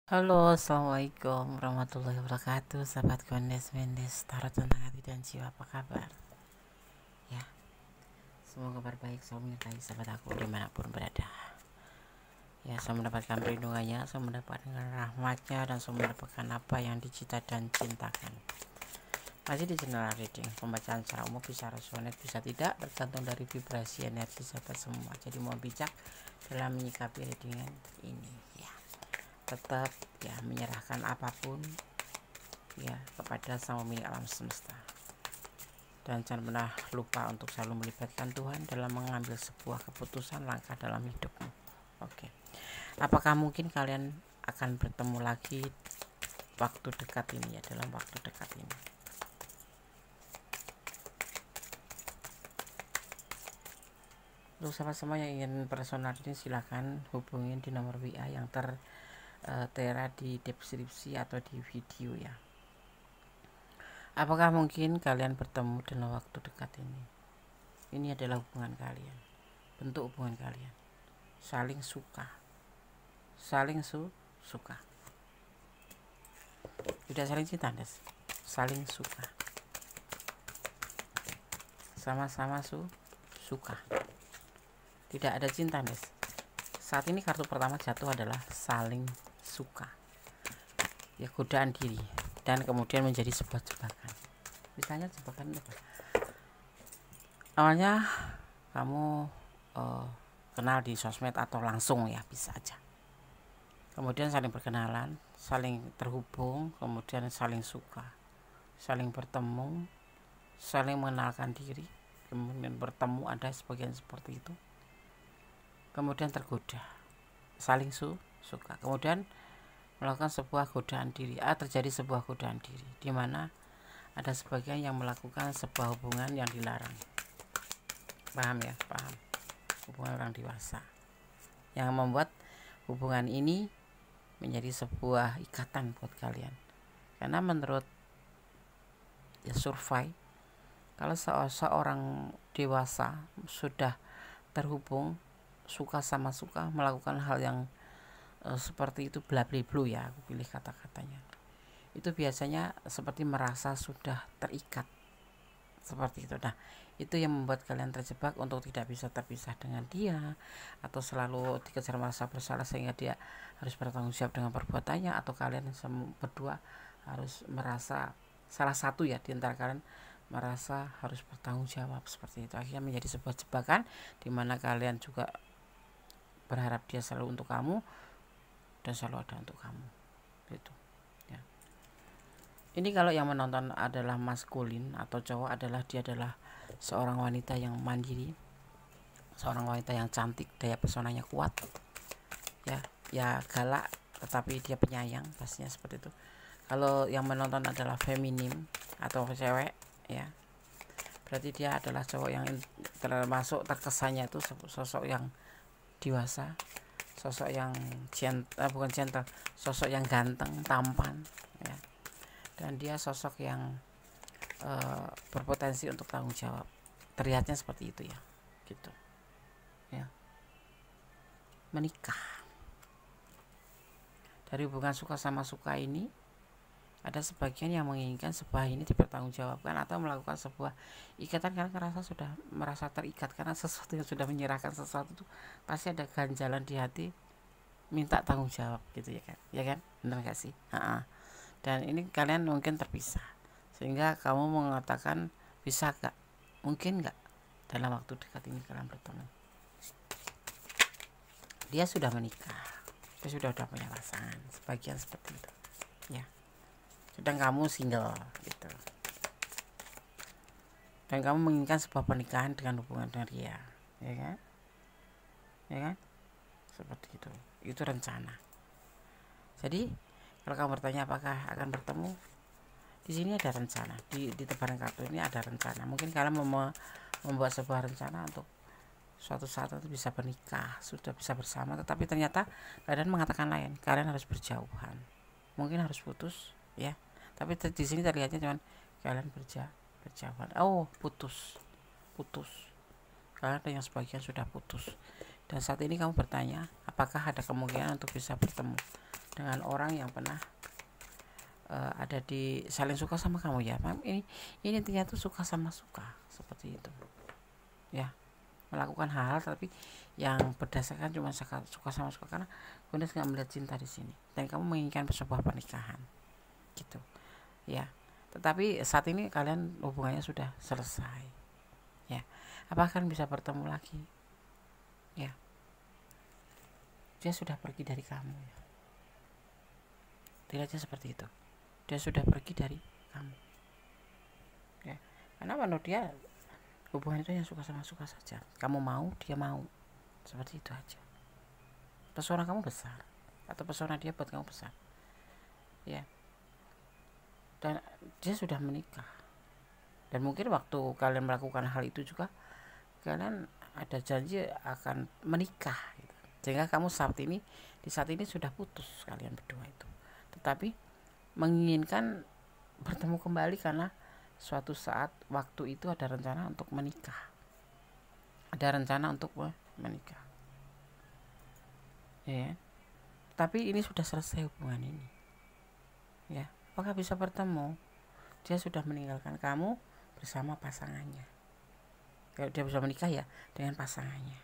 Halo, assalamualaikum warahmatullahi wabarakatuh. Sahabat Gondes Mendes, tarot tentang hati dan jiwa, apa kabar? Ya, semoga kabar baik selalu menyertai sahabat aku dimanapun berada. Ya, saya mendapatkan perlindungannya, saya mendapatkan rahmatnya, dan saya mendapatkan apa yang dicita dan cintakan. Masih di channel reading, pembacaan secara umum bisa resonate, bisa tidak, tergantung dari vibrasi energi sahabat semua. Jadi mohon bijak dalam menyikapi readingan ini. Ya, tetap ya menyerahkan apapun ya kepada sang pemilik alam semesta, dan jangan pernah lupa untuk selalu melibatkan Tuhan dalam mengambil sebuah keputusan langkah dalam hidupmu. Oke, apakah mungkin kalian akan bertemu lagi waktu dekat ini, ya, dalam waktu dekat ini? Untuk sahabat semua yang ingin personal ini, silahkan hubungin di nomor WA yang tertera di deskripsi atau di video ya. Apakah mungkin kalian bertemu dalam waktu dekat ini? Ini adalah hubungan kalian, bentuk hubungan kalian, saling suka, saling suka, tidak saling cinta, saling suka, sama-sama suka, tidak ada cinta, Saat ini kartu pertama jatuh adalah saling suka, ya, godaan diri dan kemudian menjadi sebuah jebakan. Misalnya jebakan apa? Awalnya kamu kenal di sosmed atau langsung, ya, bisa aja. Kemudian saling berkenalan, saling terhubung, kemudian saling suka, saling bertemu, saling mengenalkan diri, kemudian bertemu, ada sebagian seperti itu. Kemudian tergoda, saling suka, kemudian melakukan sebuah godaan diri. Terjadi sebuah godaan diri di mana ada sebagian yang melakukan sebuah hubungan yang dilarang. Paham ya? Paham. Hubungan orang dewasa yang membuat hubungan ini menjadi sebuah ikatan buat kalian. Karena menurut ya survei, kalau seorang dewasa sudah terhubung, suka sama suka, melakukan hal yang seperti itu, bla bla bla, ya, aku pilih kata-katanya, itu biasanya seperti merasa sudah terikat seperti itu. Nah, itu yang membuat kalian terjebak untuk tidak bisa terpisah dengan dia, atau selalu dikejar merasa bersalah sehingga dia harus bertanggung jawab dengan perbuatannya, atau kalian berdua harus merasa, salah satu ya di antara kalian merasa harus bertanggung jawab seperti itu. Akhirnya menjadi sebuah jebakan di mana kalian juga berharap dia selalu untuk kamu dan selalu ada untuk kamu, gitu ya. Ini kalau yang menonton adalah maskulin atau cowok, adalah dia adalah seorang wanita yang mandiri, seorang wanita yang cantik, daya pesonanya kuat, ya galak tetapi dia penyayang, pastinya seperti itu. Kalau yang menonton adalah feminim atau cewek, ya, berarti dia adalah cowok yang termasuk terkesannya itu sosok yang dewasa, sosok yang bukan gentle, sosok yang ganteng, tampan, ya, dan dia sosok yang berpotensi untuk tanggung jawab. Terlihatnya seperti itu, ya, gitu ya. Menikah, dari hubungan suka sama suka ini, ada sebagian yang menginginkan sebuah ini dipertanggungjawabkan atau melakukan sebuah ikatan karena sudah merasa terikat, karena sesuatu yang sudah menyerahkan sesuatu itu pasti ada ganjalan di hati, minta tanggung jawab, gitu ya kan, benar gak sih? Dan ini kalian mungkin terpisah sehingga kamu mengatakan, bisa gak, mungkin gak dalam waktu dekat ini kalian bertemu. Dia sudah menikah, dia sudah punya pasangan, sebagian seperti itu ya, sedang kamu single gitu, dan kamu menginginkan sebuah pernikahan dengan hubungan dengan dia, ya kan, seperti itu rencana. Jadi kalau kamu bertanya apakah akan bertemu, di sini ada rencana, di tebaran kartu ini ada rencana. Mungkin kalian membuat sebuah rencana untuk suatu saat itu bisa bernikah, sudah bisa bersama, tetapi ternyata kalian mengatakan lain, kalian harus berjauhan, mungkin harus putus, ya. Tapi di sini terlihatnya cuman kalian berjauhan. Oh, putus. Kalian ada yang sebagian sudah putus. Dan saat ini kamu bertanya, apakah ada kemungkinan untuk bisa bertemu? dengan orang yang pernah ada di saling suka sama kamu ya. Ini intinya tuh suka sama suka seperti itu ya, melakukan hal-hal tapi yang berdasarkan cuma suka sama suka, karena Bunda nggak melihat cinta di sini dan kamu menginginkan sebuah pernikahan gitu ya. Tetapi saat ini kalian hubungannya sudah selesai ya. Apakah kalian bisa bertemu lagi ya? Dia sudah pergi dari kamu ya, tidak aja seperti itu. Dia sudah pergi dari kamu ya, karena menurut dia hubungan itu yang suka sama suka saja. Kamu mau, dia mau, seperti itu aja. Pesona kamu besar atau pesona dia buat kamu besar ya, dan dia sudah menikah. Dan mungkin waktu kalian melakukan hal itu juga kalian ada janji akan menikah gitu. Sehingga kamu di saat ini sudah putus kalian berdua itu, tetapi menginginkan bertemu kembali karena suatu saat waktu itu ada rencana untuk menikah, menikah ya. Tapi ini sudah selesai hubungan ini ya. Apakah bisa bertemu? Dia sudah meninggalkan kamu bersama pasangannya. Kalau dia bisa menikah ya dengan pasangannya,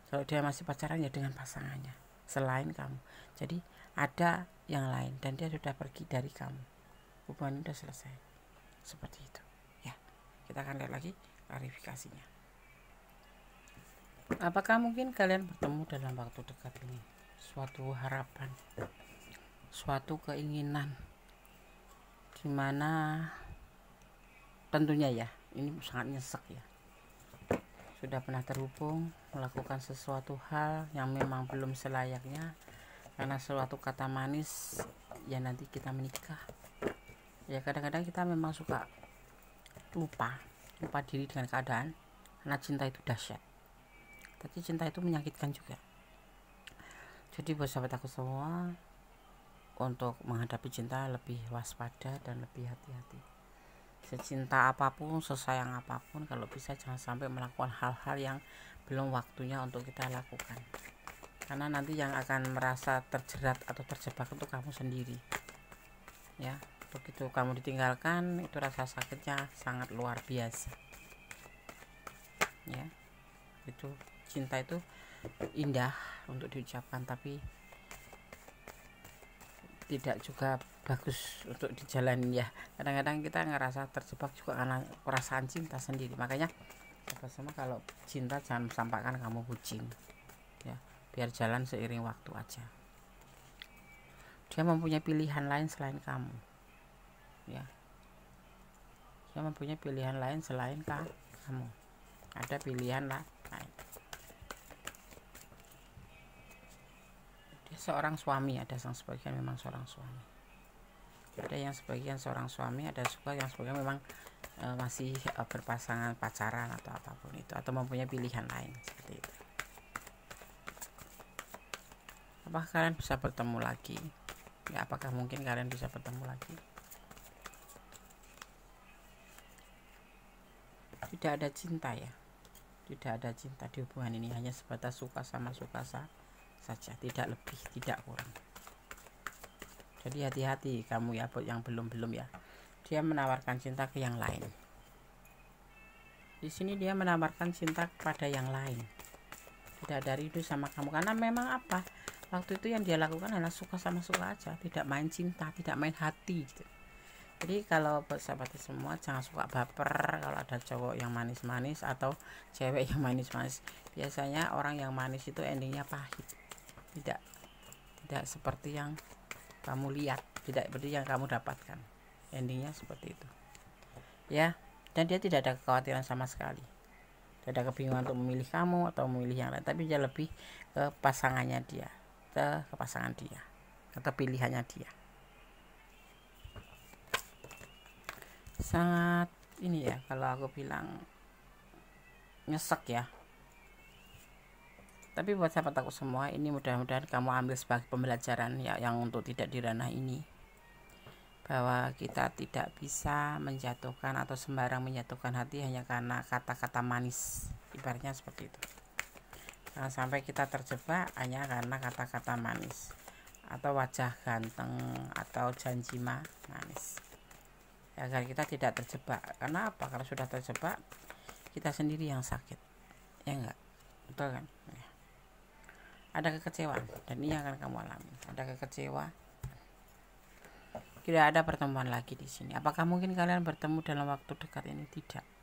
kalau dia masih pacaran ya dengan pasangannya selain kamu. Jadi ada yang lain dan dia sudah pergi dari kamu. Hubungan sudah selesai. Seperti itu ya. Kita akan lihat lagi klarifikasinya. Apakah mungkin kalian bertemu dalam waktu dekat ini? Suatu harapan, suatu keinginan, dimana tentunya ya ini sangat nyesek ya, sudah pernah terhubung, melakukan sesuatu hal yang memang belum selayaknya, karena suatu kata manis ya nanti kita menikah ya. Kadang-kadang kita memang suka lupa diri dengan keadaan, karena cinta itu dahsyat, tapi cinta itu menyakitkan juga. Jadi buat sahabat aku semua, untuk menghadapi cinta lebih waspada dan lebih hati-hati. Secinta apapun, sesayang apapun, kalau bisa jangan sampai melakukan hal-hal yang belum waktunya untuk kita lakukan, karena nanti yang akan merasa terjerat atau terjebak untuk kamu sendiri ya. Begitu kamu ditinggalkan, itu rasa sakitnya sangat luar biasa ya. Itu cinta itu indah untuk diucapkan, tapi tidak juga bagus untuk dijalani ya. Kadang-kadang kita ngerasa terjebak juga karena perasaan cinta sendiri. Makanya sama kalau cinta jangan sampaikan kamu bucin ya, biar jalan seiring waktu aja. Dia mempunyai pilihan lain selain kamu ya. Dia mempunyai pilihan lain selain kamu. Ada pilihan lain. Dia seorang suami, ada yang sebagian memang seorang suami, ada yang sebagian seorang suami, ada juga yang sebagian memang masih berpasangan, pacaran atau apapun itu, atau mempunyai pilihan lain seperti itu. Apakah kalian bisa bertemu lagi ya? Apakah mungkin kalian bisa bertemu lagi? Tidak ada cinta ya, tidak ada cinta di hubungan ini, hanya sebatas suka sama suka saja, tidak lebih tidak kurang. Jadi hati-hati kamu ya, buat yang belum ya. Dia menawarkan cinta ke yang lain. Di sini dia menawarkan cinta kepada yang lain, tidak dari itu sama kamu, karena memang apa, waktu itu yang dia lakukan adalah suka sama suka aja, tidak main cinta, tidak main hati gitu. Jadi kalau buat sahabat semua, jangan suka baper kalau ada cowok yang manis-manis atau cewek yang manis-manis. Biasanya orang yang manis itu endingnya pahit, tidak seperti yang kamu lihat, tidak seperti yang kamu dapatkan, endingnya seperti itu ya. Dan dia tidak ada kekhawatiran sama sekali, tidak ada kebingungan untuk memilih kamu atau memilih yang lain, tapi dia lebih ke pasangannya dia, ke pasangan dia atau pilihannya dia. Sangat ini ya, kalau aku bilang nyesek ya. Tapi buat sahabat aku semua, ini mudah-mudahan kamu ambil sebagai pembelajaran ya, yang untuk tidak di ranah ini, bahwa kita tidak bisa menjatuhkan atau sembarang menjatuhkan hati hanya karena kata-kata manis, ibaratnya seperti itu. Jangan sampai kita terjebak hanya karena kata-kata manis. atau wajah ganteng atau janji manis, agar kita tidak terjebak. Karena apa? Kalau sudah terjebak, kita sendiri yang sakit, ya enggak? Betul kan? Ya. Ada kekecewaan, dan ini akan kamu alami. Ada kekecewaan, tidak ada pertemuan lagi di sini. Apakah mungkin kalian bertemu dalam waktu dekat ini? Tidak.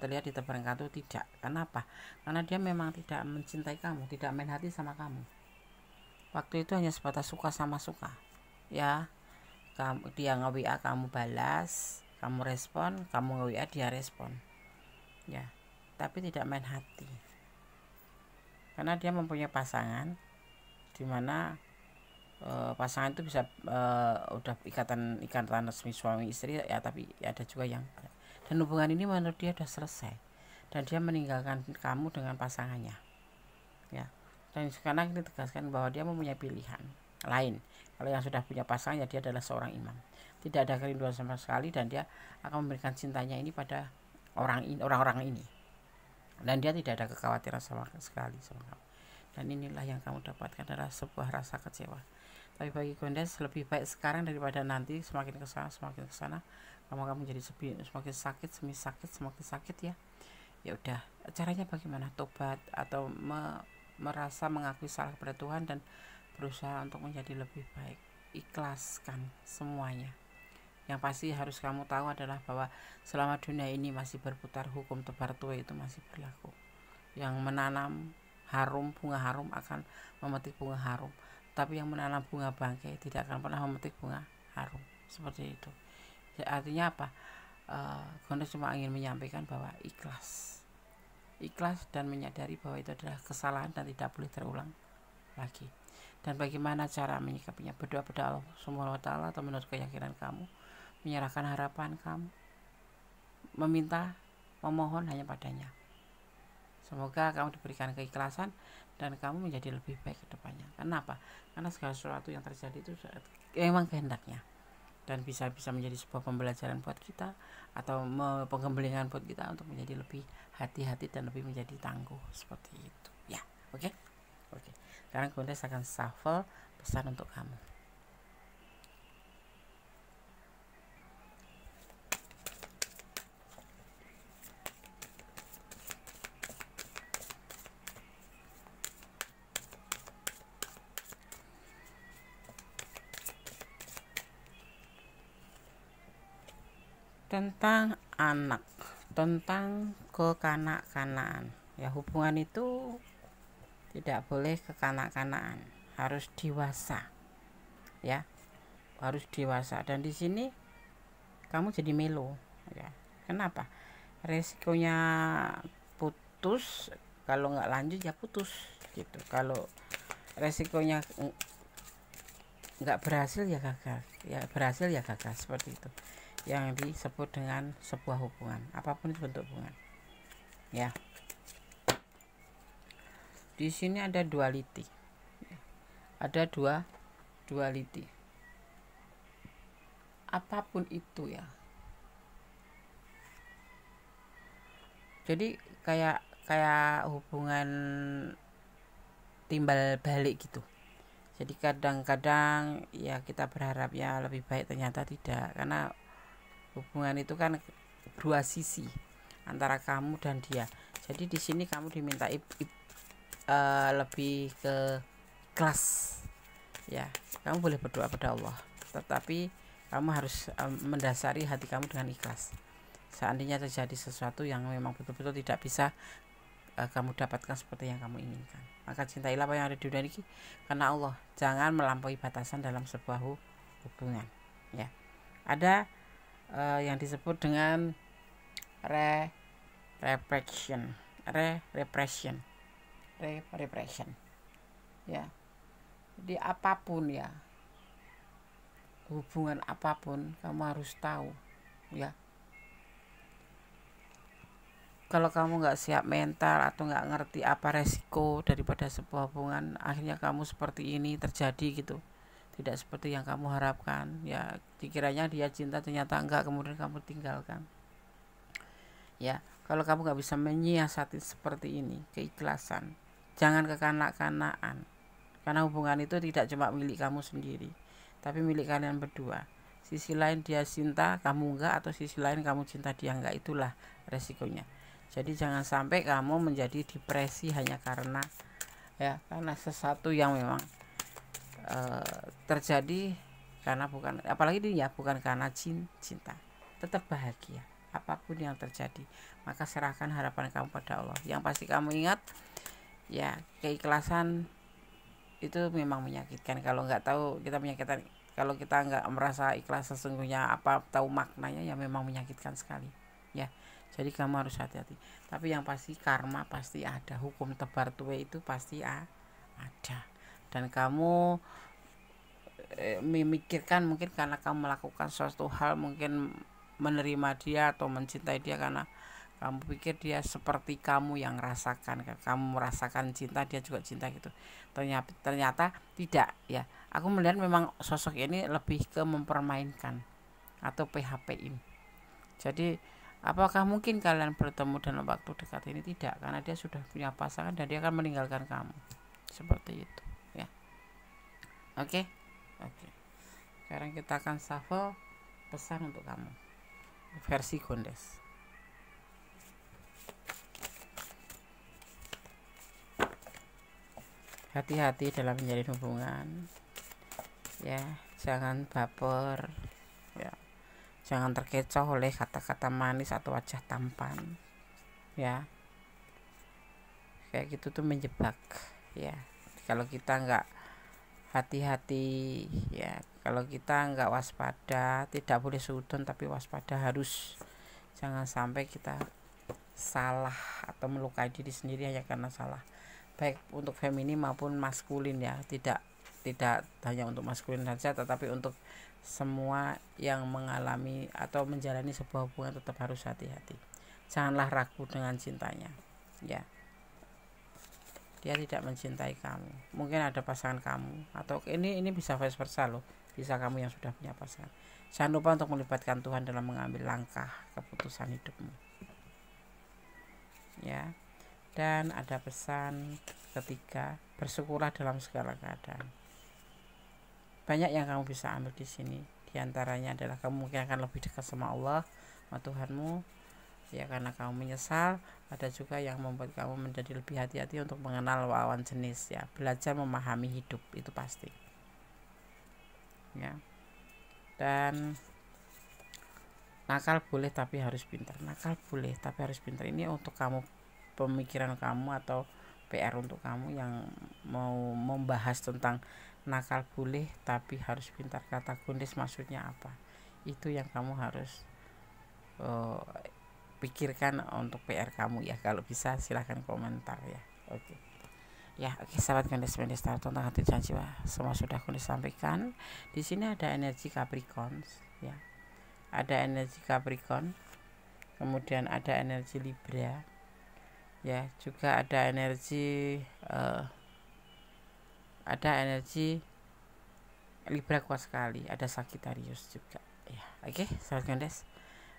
Terlihat di tebaran kartu tidak. Kenapa? Karena dia memang tidak mencintai kamu, tidak main hati sama kamu. Waktu itu hanya sebatas suka sama suka, ya. Dia nge-WA kamu balas, kamu respon, kamu nge-WA dia respon, ya. Tapi tidak main hati, karena dia mempunyai pasangan, dimana pasangan itu bisa udah ikatan resmi suami istri, ya. Tapi ada juga yang, dan hubungan ini menurut dia sudah selesai, dan dia meninggalkan kamu dengan pasangannya, ya. Dan sekarang kita tegaskan bahwa dia mempunyai pilihan lain. Kalau yang sudah punya pasangan, ya dia adalah seorang imam, tidak ada kerinduan sama sekali, dan dia akan memberikan cintanya ini pada orang-orang ini, dan dia tidak ada kekhawatiran sama sekali sama kamu. Dan inilah yang kamu dapatkan, adalah sebuah rasa kecewa. Tapi bagi Gondes, lebih baik sekarang daripada nanti. Semakin kesana kamu akan menjadi semakin sakit ya. Ya udah, caranya bagaimana? Tobat atau merasa mengakui salah kepada Tuhan dan berusaha untuk menjadi lebih baik. Ikhlaskan semuanya. Yang pasti harus kamu tahu adalah bahwa selama dunia ini masih berputar, hukum tebar tuai itu masih berlaku. Yang menanam harum, bunga harum akan memetik bunga harum, tapi yang menanam bunga bangkai tidak akan pernah memetik bunga harum. Seperti itu. Jadi, artinya apa? Gondes cuma ingin menyampaikan bahwa ikhlas dan menyadari bahwa itu adalah kesalahan dan tidak boleh terulang lagi. Dan bagaimana cara menyikapinya? Berdoa pada Allah Subhanahu wa Ta'ala atau menurut keyakinan kamu, menyerahkan harapan kamu, meminta, memohon hanya padanya. Semoga kamu diberikan keikhlasan dan kamu menjadi lebih baik ke depannya. Kenapa? Karena segala sesuatu yang terjadi itu memang kehendaknya, dan bisa menjadi sebuah pembelajaran buat kita atau pengembelingan buat kita untuk menjadi lebih hati-hati dan lebih menjadi tangguh, seperti itu ya. Oke. Sekarang Gondes akan shuffle pesan untuk kamu. Tentang anak, tentang kekanak-kanaan, ya. Hubungan itu tidak boleh kekanak-kanaan, harus dewasa, ya, harus dewasa. Dan di sini kamu jadi melo, ya. Kenapa? Resikonya putus, kalau nggak lanjut ya putus, gitu. Kalau resikonya nggak berhasil ya gagal, ya berhasil ya gagal, seperti itu yang disebut dengan sebuah hubungan, apapun itu bentuk hubungan, ya. Di sini ada duality, ada duality, apapun itu, ya. Jadi kayak hubungan timbal balik gitu. Jadi kadang-kadang ya kita berharap ya lebih baik, ternyata tidak, karena hubungan itu kan dua sisi antara kamu dan dia. Jadi di sini kamu diminta lebih ke kelas, ya. Kamu boleh berdoa pada Allah, tetapi kamu harus mendasari hati kamu dengan ikhlas. Seandainya terjadi sesuatu yang memang betul-betul tidak bisa kamu dapatkan seperti yang kamu inginkan, maka cintailah apa yang ada di dunia ini karena Allah. Jangan melampaui batasan dalam sebuah hubungan, ya. Ada yang disebut dengan repression, ya. Jadi apapun, ya, hubungan apapun kamu harus tahu, ya. Kalau kamu nggak siap mental atau nggak ngerti apa resiko daripada sebuah hubungan, akhirnya kamu seperti ini terjadi gitu, tidak seperti yang kamu harapkan, ya. Dikiranya dia cinta, ternyata enggak, kemudian kamu tinggalkan, ya. Kalau kamu nggak bisa menyiasati seperti ini, keikhlasan, jangan kekanak-kanaan, karena hubungan itu tidak cuma milik kamu sendiri, tapi milik kalian berdua. Sisi lain dia cinta, kamu enggak, atau sisi lain kamu cinta dia enggak, itulah resikonya. Jadi jangan sampai kamu menjadi depresi hanya karena sesuatu yang memang terjadi karena bukan, apalagi ini ya, bukan karena cinta. Tetap bahagia apapun yang terjadi, maka serahkan harapan kamu pada Allah. Yang pasti kamu ingat ya, keikhlasan itu memang menyakitkan. Kalau nggak tahu kita menyakitkan, kalau kita nggak merasa ikhlas sesungguhnya apa, tahu maknanya, ya memang menyakitkan sekali ya. Jadi kamu harus hati-hati. Tapi yang pasti karma pasti ada, hukum tebar tuai itu pasti ada. Dan kamu memikirkan mungkin karena kamu melakukan suatu hal, mungkin menerima dia atau mencintai dia karena kamu pikir dia seperti kamu yang rasakan, kamu merasakan cinta, dia juga cinta gitu. Ternyata tidak ya. Aku melihat memang sosok ini lebih ke mempermainkan atau PHP-in. Jadi apakah mungkin kalian bertemu dalam waktu dekat ini? Tidak, karena dia sudah punya pasangan dan dia akan meninggalkan kamu. Seperti itu ya. Oke. Sekarang kita akan shuffle pesan untuk kamu versi Gondes. Hati-hati dalam menjalin hubungan ya, jangan baper ya, jangan terkecoh oleh kata-kata manis atau wajah tampan ya, kayak gitu tuh menjebak ya. Kalau kita nggak hati-hati ya, kalau kita nggak waspada, tidak boleh sudon tapi waspada harus. Jangan sampai kita salah atau melukai diri sendiri hanya karena salah, baik untuk feminin maupun maskulin ya, tidak hanya untuk maskulin saja, tetapi untuk semua yang mengalami atau menjalani sebuah hubungan tetap harus hati-hati. Janganlah ragu dengan cintanya ya. Dia tidak mencintai kamu, mungkin ada pasangan kamu, atau ini bisa vice versa loh, bisa kamu yang sudah punya pasangan. Jangan lupa untuk melibatkan Tuhan dalam mengambil langkah keputusan hidupmu ya. Dan ada pesan ketiga, bersyukurlah dalam segala keadaan. Banyak yang kamu bisa ambil di sini. Di antaranya adalah kamu mungkin akan lebih dekat sama Allah, sama Tuhanmu ya, karena kamu menyesal. Ada juga yang membuat kamu menjadi lebih hati-hati untuk mengenal lawan jenis ya, belajar memahami hidup, itu pasti ya. Dan nakal boleh tapi harus pintar. Nakal boleh tapi harus pintar, ini untuk kamu, pemikiran kamu atau PR untuk kamu yang mau membahas tentang nakal boleh tapi harus pintar. Kata Gondes maksudnya apa, itu yang kamu harus pikirkan untuk PR kamu ya. Kalau bisa silahkan komentar ya. Oke sahabat Gondes Mendes tentang hati dan jiwa, semua sudah Gondes sampaikan. Di sini ada energi Capricorn ya, ada energi Capricorn, kemudian ada energi Libra ya, juga ada energi Libra kuat sekali, ada Sagittarius juga ya. Oke sahabat Gondes,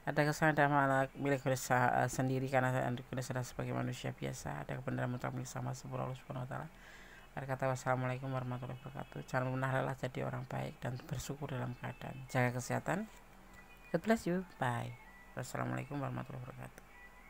ada kesalahan dalam milik Gondes sendiri karena Gondes adalah sebagai manusia biasa. Ada kebenaran mutlak milik sama sempurna Allah Subhanahu wa taala. Ada kata wassalamualaikum warahmatullahi wabarakatuh. Jangan pernah lelah jadi orang baik dan bersyukur dalam keadaan. Jaga kesehatan. God bless you. Bye. Wassalamualaikum warahmatullahi wabarakatuh.